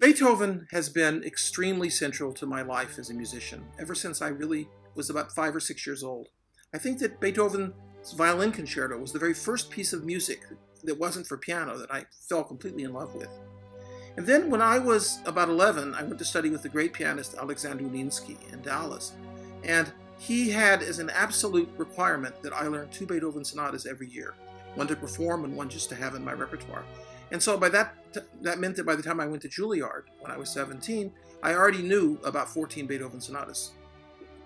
Beethoven has been extremely central to my life as a musician, ever since I really was about 5 or 6 years old. I think that Beethoven's Violin Concerto was the very first piece of music that wasn't for piano that I fell completely in love with. And then when I was about 11, I went to study with the great pianist Alexander Ulinsky in Dallas. And he had as an absolute requirement that I learn 2 Beethoven sonatas every year, one to perform and one just to have in my repertoire. And so that meant that by the time I went to Juilliard, when I was 17, I already knew about 14 Beethoven sonatas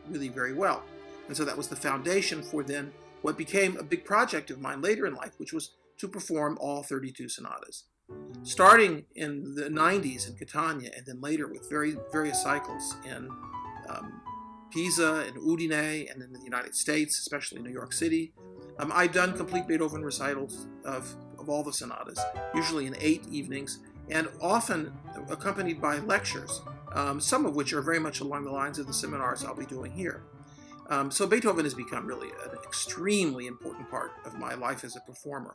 really very well. And so that was the foundation for then what became a big project of mine later in life, which was to perform all 32 sonatas. Starting in the 90s in Catania, and then later with various cycles in Pisa and Udine, and in the United States, especially New York City. I've done complete Beethoven recitals of all the sonatas, usually in 8 evenings, and often accompanied by lectures, some of which are very much along the lines of the seminars I'll be doing here. So Beethoven has become really an extremely important part of my life as a performer.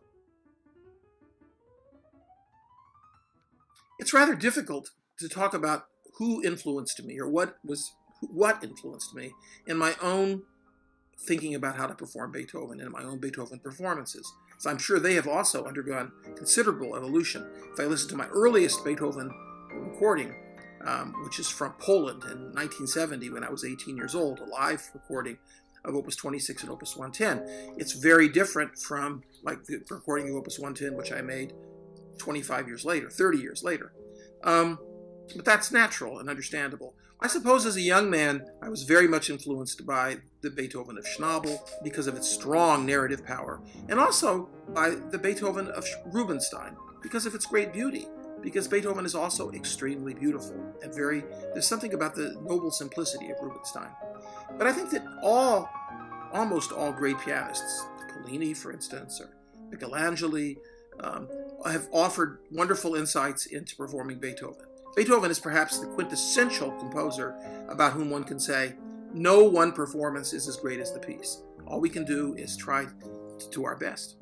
It's rather difficult to talk about who influenced me or what influenced me in my own thinking about how to perform Beethoven and my own Beethoven performances. So I'm sure they have also undergone considerable evolution. If I listen to my earliest Beethoven recording, which is from Poland in 1970 when I was 18 years old, a live recording of Opus 26 and Opus 110, it's very different from like the recording of Opus 110, which I made 25 years later, 30 years later. But that's natural and understandable. I suppose as a young man, I was very much influenced by the Beethoven of Schnabel because of its strong narrative power, and also by the Beethoven of Rubinstein because of its great beauty, because Beethoven is also extremely beautiful and there's something about the noble simplicity of Rubinstein. But I think that almost all great pianists, Pollini, for instance, or Michelangelo, have offered wonderful insights into performing Beethoven. Beethoven is perhaps the quintessential composer about whom one can say, no one performance is as great as the piece. All we can do is try to do our best.